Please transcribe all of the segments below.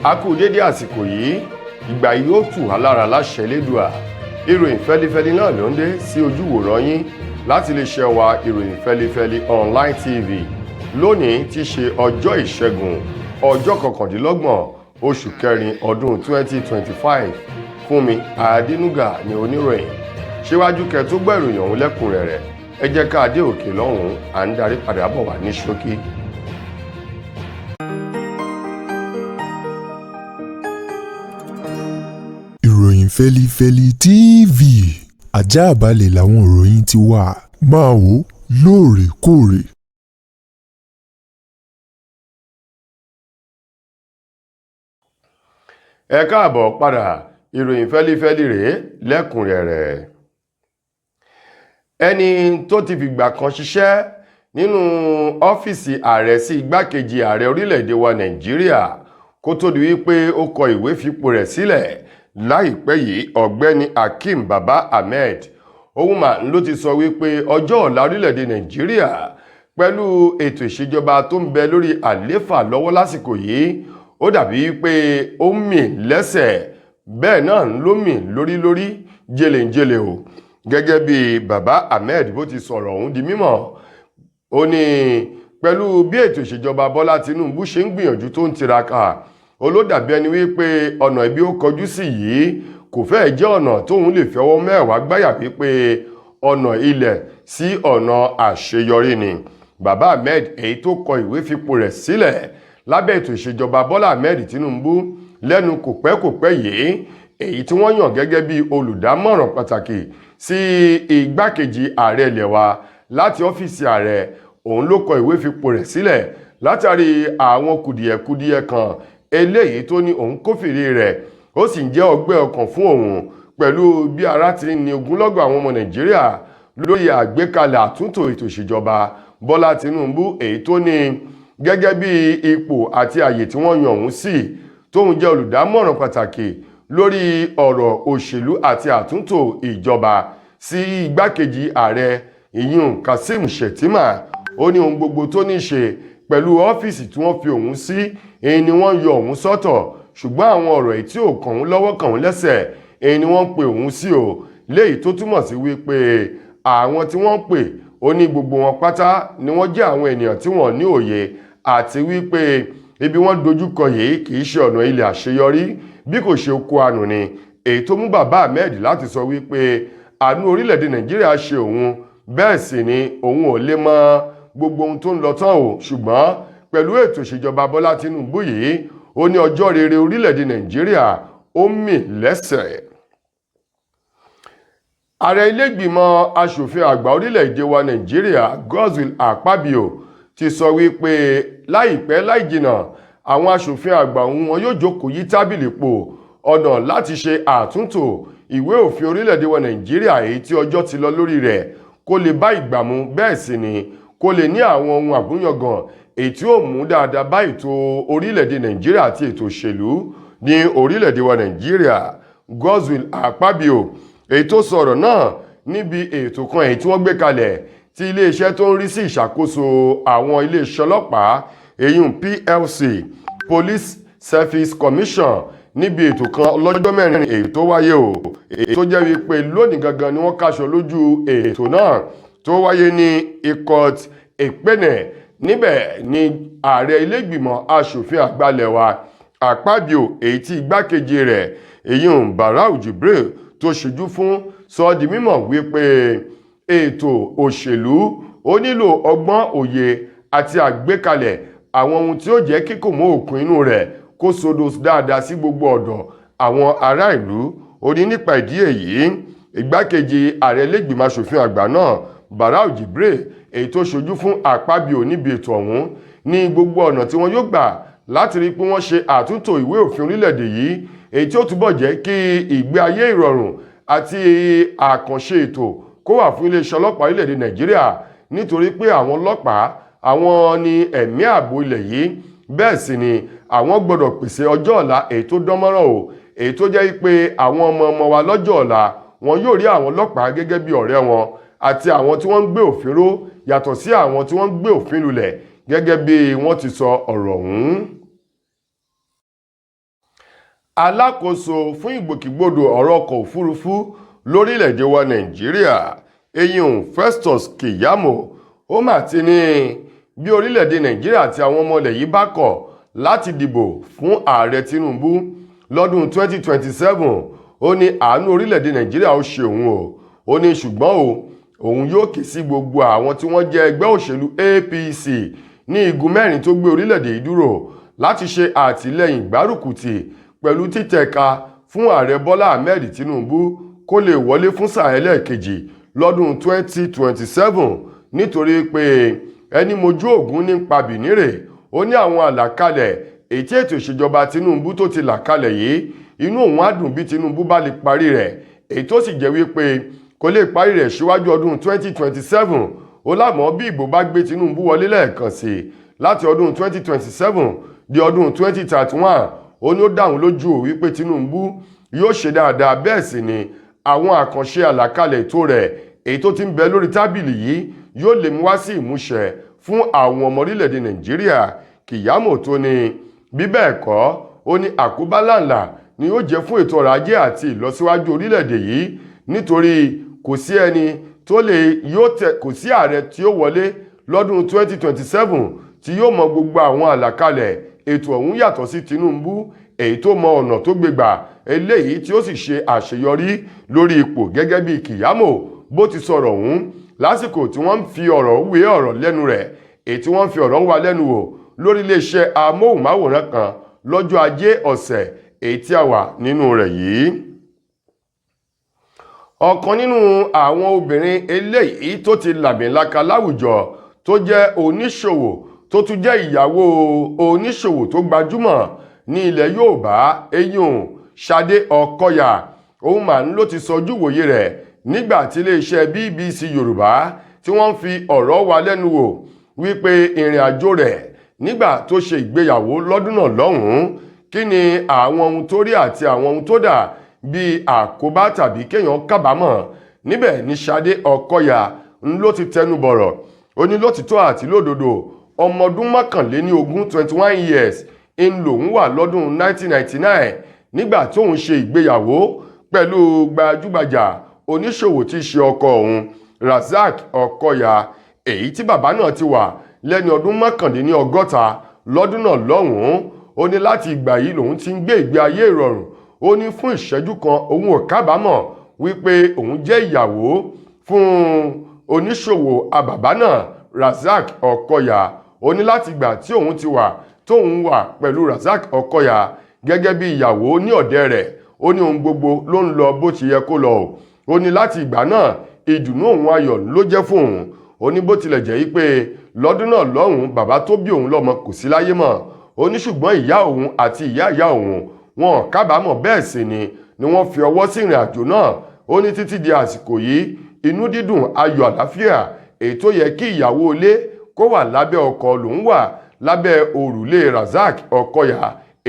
A kú dédé àsìkò yìí, ìgbà yìí ó tù wá lára láṣẹ Elédùà. Ìròyìn fẹ́lifẹ́li náà ló ń dé sí ojúwòrán yín láti iléeṣẹ́ wa ìròyìn fẹ́lifẹ́li online tv. Lónìí ti ṣe ọjọ́ ìṣẹ́gun, ọjọ́ 29 oṣù kẹrin ọdún 2025. Fúnmi Adínúgà ni oníròyìn. Síwájú kẹ́ tó gbọ́ ìròyìn ọ̀hún lẹ́kùnrẹ́rẹ́, ẹ jẹ́ ká dé òkè lọ́hùn-ún, à ń darí padà bọ̀ wá ní ṣókí. Ìròyìn Feli-feli TV, àjààbálẹ̀ làwọn ìròyìn ti wà, máa wò lóòrèkóòrè. Ẹ káàbọ̀ padà, ìròyìn fẹ́lifẹ́li rèé lẹ́kùnrẹ́rẹ́. Ẹni tó ti fìgbà kan ṣiṣẹ́ nínú ọ́fíìsì ààrẹ sí igbákejì ààrẹ orílẹ̀-èdè wa Nàìjíríà kó tó di wípé ó kọ ìwé fipò rẹ̀ sílẹ̀ láìpẹ́ yìí, ọ̀gbẹ́ni Hakeem Baba Ahmed òun mà ló ti sọ wípé ọjọ́ ọ̀la orílẹ̀-èdè Nàìjíríà pẹ̀lú ètò ìṣèjọba tó ń bẹ lórí àléfà lọ́wọ́ lásìkò yìí, ó dàbí pé ó mì lẹ́sẹ̀ bẹ́ẹ̀ náà ló mì lórí jẹ́lẹ̀jẹ́lẹ̀ o. Gẹ́gẹ́ bí Baba Ahmed bó ti sọ̀rọ̀ ọ̀hún di mímọ̀, ó ní pẹ̀lú bí ètò ìṣèjọba Bọ́lá Tinubu ṣe ń gbìyànjú tó ń tiraka, ó ló dàbí ẹni wípé ọ̀nà ibi ó kọjú sí yìí kò fẹ́ jẹ́ ọ̀nà tóun lè fẹ́wọ́ mẹ́wàá gbáyà wípé ọ̀nà ilẹ̀ sí ọ̀nà àṣeyọrí ni. Baba Ahmed èyí tó kọ ìwé fipò rẹ̀ sílẹ̀ lábẹ́ ètò ìṣèjọba Bọ́lá Ahmed Tinubu lẹ́nu kò pẹ́ yìí, èyí tí wọ́n yàn gẹ́gẹ́ bí olùdámọ̀ràn pàtàkì sí igbákejì ààrẹ ilẹ̀ wa láti ọ́fíìsì ààrẹ, òun ló kọ ìwé fipò rẹ̀ sílẹ̀ látàrí àwọn kùdìẹ̀kudiẹ kan eléyìí tó ní òun kófìrí rẹ̀, ó sì ń jẹ́ ọgbẹ́ ọkàn fún òun pẹ̀lú bí ara ti ní ogunlọ́gọ̀ àwọn ọmọ Nàìjíríà lórí àgbékalẹ̀ àtúntò ètò ìṣèjọba Bọ́lá Tinubu, èyí tó ní gẹ́gẹ́ bí ipò àti àyè tí wọ́n yàn òun sí, tóun jẹ́ olùdámọ̀ràn pàtàkì lórí ọ̀rọ̀ òṣèlú àti àtúntò ìjọba sí igbákejì ààrẹ ìyún Kasim Shettima. Ó ní ohun gbogbo tó ní ṣe pẹ̀lú ọ́fíìsì tí wọ́n fi òun sí, èyí ni wọ́n yọ òun sọ́tọ̀, ṣùgbọ́n àwọn ọ̀rọ̀ èyí tí ò kàn òun lọ́wọ́ kàn òun lẹ́sẹ̀, èyí ni wọ́n pe òun sí o, léyìí tó túmọ̀ sí wípé àwọn tí wọ́n pè, ó ní gbogbo wọn pátá ni wọ́n jẹ́ àwọn ènìyàn tí wọ́n ní òye, àti wípé ibi wọ́n dojúkọ yìí kì í ṣe ọ̀nà ilẹ̀ àṣeyọrí bí kò ṣe oko ànù ni, èyí tó mú Baba Ahmed láti sọ wípé àánú orílẹ̀-èdè Nàìjíríà ṣe òun, bẹ́ẹ̀ sì ni òun ò lè mọ gbogbo ohun tó ń lọ tán o, ṣùgbọ́n pẹ̀lú ètò ìṣèjọba Bọ́lá Tinubu yìí, ó ní ọjọ́ rere orílẹ̀-èdè Nàìjíríà ó mì lẹ́sẹ̀. Ààrẹ ilé ìgbìmọ̀ aṣòfin àgbà orílẹ̀-èdè wa Nàìjíríà Godswill Akpabio ti sọ wípé láìpẹ́ láìjìnà àwọn aṣòfin àgbà wọn yóò jókòó yí tábìlì pò ọ̀nà láti ṣe àtúntò ìwé òfin orílẹ̀-èdè wa Nàìjíríà èyí tí ọjọ́ ti lọ lórí rẹ̀ kó lè bá ìgbà mu, bẹ́ẹ̀ sì ni kó lè ní àwọn ohun àmúyangàn èyí tí ó mú dáadáa bá ètò orílẹ̀-èdè Nàìjíríà àti ètò òṣèlú ní orílẹ̀-èdè wa Nàìjíríà. Godswill Akpabio èyí tó sọ̀rọ̀ náà níbi ètò kan èyí tí wọ́n gbé kalẹ̀ tí iléeṣẹ́ tó ń rí sí ìṣàkóso àwọn iléeṣẹ́ ọlọ́pàá èyún PLC Police Service Commission, níbi ètò kan lọ́jọ́ mẹ́rin èyí tó wáyé o, èyí tó jẹ́ wípé lónìí gangan ni wọ́n káṣọ lójú ètò náà tó wáyé ní Ikot Ekpene. Níbẹ̀ ni ààrẹ ilé ìgbìmọ̀ aṣòfin àgbà ilẹ̀ wa Akpabio èyí tí igbákejì rẹ̀ èyún Barau Jibril tó ṣojú fún sọ di mímọ̀ wípé ètò òṣèlú ó nílò ọgbọ́n, òye àti àgbékalẹ̀ àwọn ohun tí ó jẹ́ kíkò mọ́ òkun inú rẹ̀ kó sodo dáadáa sí gbogbo ọ̀dọ̀ àwọn ará ìlú. Ó ní nípa ìdí èyí, igbákejì ààrẹ ilé ìgbìmọ̀ aṣòfin àgbà náà Barau Jibril èyí tó ṣojú fún Akpabio níbi ètò ọ̀hún ní gbogbo ọ̀nà tí wọ́n yóò gbà láti rí pé wọ́n ṣe àtúntò ìwé òfin orílẹ̀-èdè yìí, èyí tí ó túbọ̀ jẹ́ kí ìgbé ayé ìrọ̀rùn àti àkànṣe ètò kó wà fún iléeṣẹ́ ọlọ́pàá orílẹ̀-èdè Nàìjíríà, nítorí pé àwọn ọlọ́pàá àwọn ni ẹ̀mí ààbò ilẹ̀ yìí, bẹ́ẹ̀ sì ni àwọn gbọ́dọ̀ pèsè ọjọ́ ọ̀la èyí tó dánmọ́ràn o, èyí tó jẹ́ pé àwọn ọmọ wa lọ́jọ́ ọ̀la wọn yóò rí àwọn ọlọ́pàá gẹ́gẹ́ bí ọ̀rẹ́ wọn àti àwọn tí wọ́n ń gbé òfin ró, yàtọ̀ sí àwọn tí wọ́n ń gbé òfin lulẹ̀ gẹ́gẹ́ bí wọ́n ti sọ ọ̀rọ̀ ọ̀hún. alákòóso fún ìgbòkègbodò ọ̀rọ̀ ọkọ̀ òfurufú lórílẹ̀‐èdè wa Nàìjíríà eyín Festus Keyamo ó mà ti ní bí orílẹ̀‐èdè Nàìjíríà àti àwọn ọmọ ilẹ̀ yìí bá kọ̀ láti dìbò fún ààrẹ Tinubu lọ́dún 2027 ó ní àánú orílẹ̀‐èdè Nàìjíríà ó ṣe òun ó ní ṣùgbọ́n òun yóò ké sí gbogbo àwọn tí wọ́n jẹ́ ẹgbẹ́ òṣèlú APC ní igun mẹ́rin tó gbé orílẹ̀‐èdè yìí dúró láti ṣe àtìlẹ́yìn ìgbárùkùtì pẹ̀lú títẹ̀ka fún ààrẹ Bọ́lá Ahmed Tinubu kó lè wọlé fún sáà ẹlẹ́ẹ̀kejì lọ́dún 2027 nítorí pé ẹni mojú ògún ní pabìnírè ó ní àwọn àlàkalẹ̀ èyí tí ètò ìṣèjọba Tinubu tó ti là kalẹ̀ yìí inú òun á dùn bí Tinubu bá lè parí rẹ̀ èyí tó sì jẹ́ wípé kò lè parí rẹ̀ síwájú ọdún 2027 ó lámọ́ bí ìbò bá gbé Tinubu wọlé lẹ́ẹ̀kan sí láti ọdún 2027 di ọdún 2031 ó ní ó dáhùn lójú wípé Tinubu yóò ṣe dáadáa bẹ́ẹ̀ sì ni àwọn àkànṣe àlàkalẹ̀ ètò rẹ̀ èyí tó ti ń bẹ lórí tábìlì yìí yóò lè mú wá sí ìmúṣẹ fún àwọn ọmọ orílẹ̀-èdè Nàìjíríà. Keyamo tó ní bí bẹ́ẹ̀ kọ́ ó ní àkóbá ńláńlá ni yóò jẹ́ fún ètò ọrọ̀ ajé àti ìlọsíwájú orílẹ̀-èdè yìí nítorí kò sí ẹni tó lè kò sí ààrẹ tí ó wọlé lọ́dún 2027 tí yóò mọ gbogbo àwọn àlàkalẹ̀ ètò ọ̀hún yàtọ̀ sí Tinubu èyí tó mọ ọ̀nà tó gbégbà eléyìí tí ó sì ṣe àṣeyọrí lórí ipò gẹ́gẹ́ bí Keyamo bó ti sọ̀rọ̀ ọ̀hún lásìkò tí wọ́n ń fi ọ̀rọ̀ wé ọ̀rọ̀ lẹ́nu rẹ̀ èyí tí wọ́n ń fi ọ̀rọ̀ wá lẹ́nu wò lórí iléeṣẹ́ amóhùnmáwòrán kan lọ́jọ́ ajé ọ̀sẹ̀ èyí tí a wà nínú rẹ̀ yìí. ọ̀kan nínú àwọn obìnrin eléyìí tó ti làmìlaka láwùjọ tó jẹ́ oníṣòwò tó tún jẹ́ ìyàwó oníṣòwò tó gbajúmọ̀ ní ilẹ̀ Yorùbá eyín Ṣadé Ọkọyà òun mà ń ló ti sọjú wòye rẹ̀ nígbà tí iléeṣẹ́ BBC Yorùbá tí wọ́n fi ọ̀rọ̀ wá lẹ́nu wò wípé ìrìn àjò rẹ̀ nígbà tó ṣe ìgbéyàwó lọ́dún náà lọ́hùn-ún kí ni àwọn ohun tó rí àti àwọn ohun tó dà bíi àkóbá tàbí kéèyàn kábàámọ̀. Níbẹ̀ ni Ṣadé Ọkọyà ń ló ti tẹnu bọ̀rọ̀ ó ní lótìtọ́ àti lódodo ọmọ ọdún mọ́kànléníogún 21 years ń lòun wà lọ́dún 1999 nígbà tí òun ṣe ìgbéyàwó pẹ̀lú gbajúgbajà oníṣòwò tí í ṣe ọkọ òun Razak Ọkọyà èyí tí bàbá náà ti wà lẹ́ni ọdún mọ́kàndínlọ́gọ́ta lọ́dún náà lọ́hùn-ún ó ní láti ìgbà yìí lòun ti ń gbé ìgbé ayé ìrọ̀rùn ó ní fún ìṣẹ́jú kan òun ò kábàámọ̀ wípé òun jẹ́ ìyàwó fún oníṣòwò àbàbá náà Razak Ọkọyà ó ní láti ìgbà tí òun ti wà tóun wà pẹ̀lú Razak Ọkọyà gẹ́gẹ́ bí ìyàwó ní ọ̀dẹ̀ rẹ̀ ó ní ohun gbogbo ló ń lọ bó ti yẹ kó lọ ó ní láti ìgbà náà ìdùnnú òun ayọ̀ ló jẹ́ fún òun ó ní bó tilẹ̀ jẹ́ wípé lọ́dún náà lọ́hùn bàbá tó bí òun lọ́mọ kò sí láyé mọ́ ó ní ṣùgbọ́n ìyá òun àti ìyá òun wọn kábàámọ̀ bẹ́ẹ̀ sì ni wọ́n fi ọwọ́ sí ìrìn àjò náà ó ní títí di àsìkò yìí inú dídùn ayọ̀ àlàáfíà èyí tó yẹ kí ìyàwó ilé kó wà lábẹ́ ọkọ lòun wà lábẹ́ òrùlé Razak Ọkọyà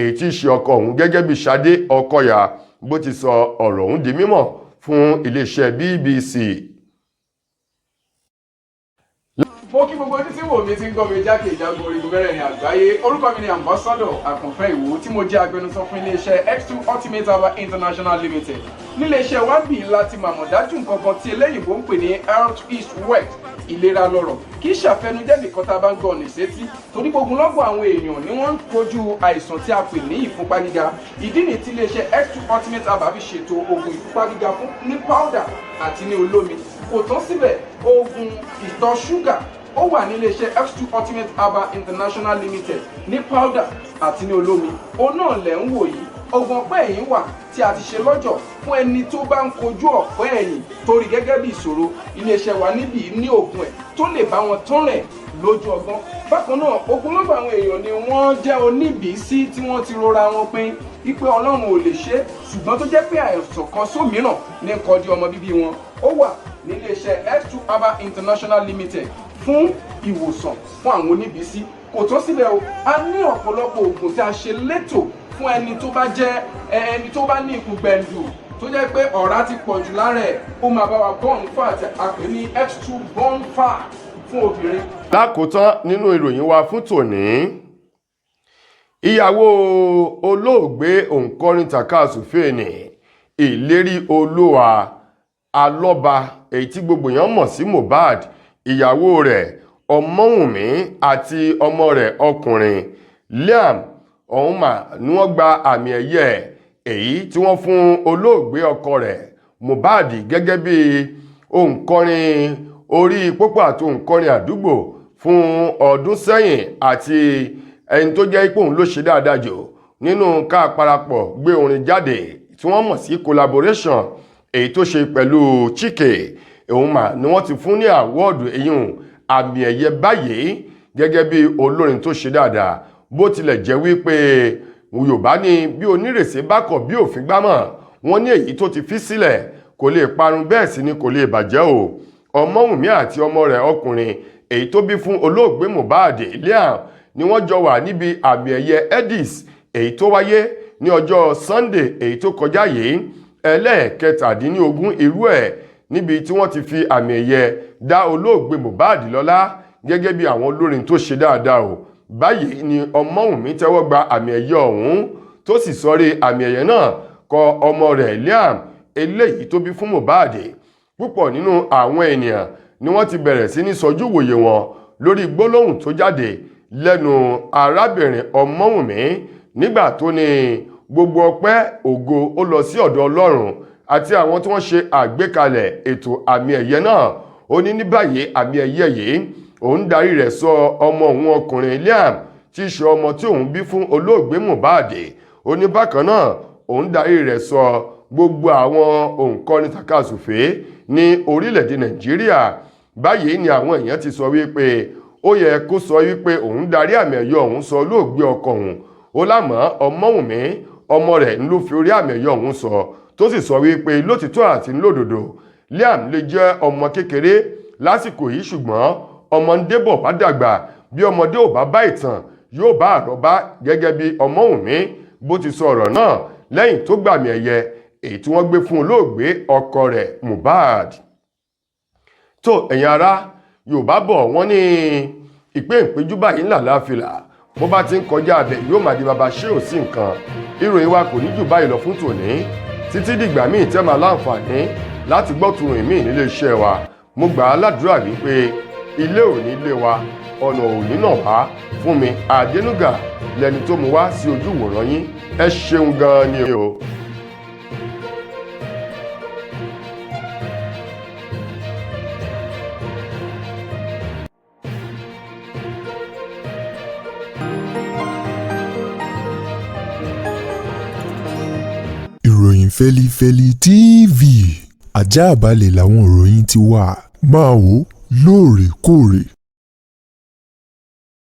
èyí tí í ṣe ọkọ òun gẹ́gẹ́ bí Ṣadé Ọkọyà bó ti sọ ọ̀rọ̀ òun di mímọ̀ fún iléeṣẹ́ BBC. Mo kí gbogbo ojú tí wò mí ti ń gbọ́ mi jákèjádò orígun mẹ́rẹ̀ẹ̀rin àgbáyé. Orúkọ mi ni Ambassador Àkànfẹ́ Ìwò tí mo jẹ́ agbẹnusọ fún iléeṣẹ́ X2 Ultimate Herbal International Limited. Níléeṣẹ́ wa bí láti màmọ̀ dájú nǹkan kan tí eléyìnbó ń pè ní Health is Wealth, ìlera lọ́rọ̀. Kì í ṣàfẹnujẹ́ nìkan tá a bá ń gbọ́ ọ̀nì sétí torí gbogbo lọ́gbọ̀ àwọn èèyàn ni wọ́n ń kojú àìsàn tí a pè ní ìfúnpá gíga. Ìdí nìyí tí iléeṣẹ́ X2 Ultimate Herbal fi ṣètò oògùn ìfúnpá gíga fún ní powder àti ní olómi. Kò tán síbẹ̀, oògùn ìtọ̀ ṣúgà ó wà ní iléeṣẹ́ X2 Ultimate Herbal International Limited ní powder àti ní olómi. Òun náà lẹ̀ ń wò yìí. Oògùn ọ̀pẹ́ ẹ̀yìn wà tí a ti ṣe lọ́jọ̀ fún ẹni tó bá ń kojú ọ̀pẹ́ ẹ̀yìn torí gẹ́gẹ́ bí ìṣòro. Iléeṣẹ́ wa níbí ní oògùn ẹ̀ tó lè bá wọn tán rẹ̀ lójú ọgbọ́n. Bákan náà ogunlọ́gọ̀ àwọn èèyàn ni wọ́n jẹ́ oníbìísí tí wọ́n ti rora wọn pín wípé Ọlọ́run ò lè ṣe ṣùgbọ́n tó jẹ́ pé àìsàn kan sómìíràn ní kọjú ọmọ bíbí wọn. Ó wà ní iléeṣẹ́ X2 Herbal International Limited fún ìwòsàn fún àwọn oníbìísí. Kò tó síbẹ̀ o, a ní ọ̀pọ̀lọpọ̀ oògùn tí a ṣe létò fún ẹni tó bá jẹ́ ẹni tó bá ní ikùn gbẹ̀ndù tó jẹ́ pé ọ̀rá ti pọ̀ jù lára ẹ̀ ó máa bá wa burn fat àpè ní X2 burn fat fún obìnrin. Lákòótán nínú ìròyìn wa fún tòní ìyàwó olóògbé òǹkọrin tàkasùfèé ní ìlérí olúwa alọ́ba èyí tí gbogbo èèyàn mọ̀ sí Mohbad, ìyàwó rẹ̀ ọmọwùnmí àti ọmọ rẹ̀ ọkùnrin Liam ọ̀hún mà ni wọ́n gba àmì ẹ̀yẹ èyí tí wọ́n fún olóògbé ọkọ rẹ̀ Mohbad gẹ́gẹ́ bí òǹkọrin orí pópó àti òǹkọrin àdúgbò fún ọdún sẹ́yìn àti ẹni tó jẹ́ ipò òun ló ṣe dáadáa jù nínú ká parapọ̀ gbé orin jáde tí wọ́n mọ̀ sí collaboration èyí tó ṣe pẹ̀lú Chike. òun mà ni wọ́n ti fún ní àwọ́ọ̀dù èyún àmì ẹ̀yẹ báyìí gẹ́gẹ́ bí olórin tó ṣe dáadáa, bó tilẹ̀ jẹ́ wípé Yorùbá ní bí onírèsé bá kọ̀ bí òfin gbámọ̀, wọ́n ní èyí tó ti fi sílẹ̀ kò lè parun bẹ́ẹ̀ sì ni kò lè bàjẹ́ o. Ọmọwùnmí àti ọmọ rẹ̀ ọkùnrin èyí tó bí fún olóògbé Mohbad Liam ni wọ́n jọ wà níbi àmì ẹ̀yẹ Edis èyí tó wáyé ní ọjọ́ Sunday èyí tó kọjá yìí, ẹlẹ́ẹ̀kẹtàdínlógún irú ẹ̀, níbi tí wọ́n ti fi àmì ẹ̀yẹ dá olóògbé Mohbad lọ́lá gẹ́gẹ́ bí àwọn olórin tó ṣe dáadáa o. Báyìí ni Ọmọwùnmí tẹ́wọ́ gba àmì ẹ̀yẹ ọ̀hún tó sì sọrí àmì ẹ̀yẹ náà kọ ọmọ rẹ̀ Liam eléyìí tó bí fún Mohbad. Púpọ̀ nínú àwọn ènìyàn ni wọ́n ti bẹ̀rẹ̀ sí ní sọjú wòye wọn lórí gbólóhùn tó jáde lẹ́nu arábìnrin Ọmọwùnmí nígbà tó ní gbogbo ọpẹ́ ògo ó lọ sí ọ̀dọ̀ Ọlọ́run àti àwọn tí wọ́n ṣe àgbékalẹ̀ ètò àmì ẹ̀yẹ náà. Ó ní ní báyìí àmì ẹ̀yẹ yìí òun darí rẹ̀ sọ ọmọ òun ọkùnrin Liam tí í ṣe ọmọ tí òun bí fún olóògbé Mohbad. Ó ní bákan náà òun darí rẹ̀ sọ gbogbo àwọn òǹkọrin tàkasùfèé ní orílẹ̀-èdè Nàìjíríà. Báyìí ni àwọn èèyàn ti sọ wípé ó yẹ kó sọ wípé òun darí àmì ẹ̀yẹ ọ̀hún sọ olóògbé ọkọ òun. Ó lámọ̀ Ọmọwùnmí ọmọ rẹ̀ ló fi orí àmì ẹ̀yẹ ọ̀hún sọ, tó sì sọ wípé lótìtọ́ àti lódodo Liam lè jẹ́ ọmọ kékeré lásìkò yìí, ṣùgbọ́n ọmọdé bọ̀ bá dàgbà, bí ọmọdé ò bá bá ìtàn yóò bá àrọ́bá, gẹ́gẹ́ bí Ọmọwùnmí bó ti sọ ọ̀rọ̀ náà lẹ́yìn tó gbàmì ẹ̀yẹ èyí tí wọ́n gbé fún olóògbé ọkọ rẹ̀ Mohbad. Tó ẹ̀yin ará, Yorùbá bọ̀ wọ́n ní ìpé ìpéjú báyìí ńlá láfìlà, bó bá ti ń kọjá abẹ yóò máa di baba ṣé ò sí nǹkan. Ìròyìn wa kò ní jù báyìí lọ fún tòní, títí dìgbà míì tẹ́ máa láǹfààní láti gbọ́ tùròyìn míì nílé iṣẹ́ wa. Mo gbà á ládùúrà wípé ilé ò ní lé wa, ọ̀nà ò ní nà wá. Fún mi Adénúgà lẹni tó mú wá sí ojú wòran yín. Ẹ ṣeun gan ni o. Ìròyìn Feli-feli TV, àjààbálẹ̀ làwọn ìròyìn ti wà, máa wò lóòrèkóòrè.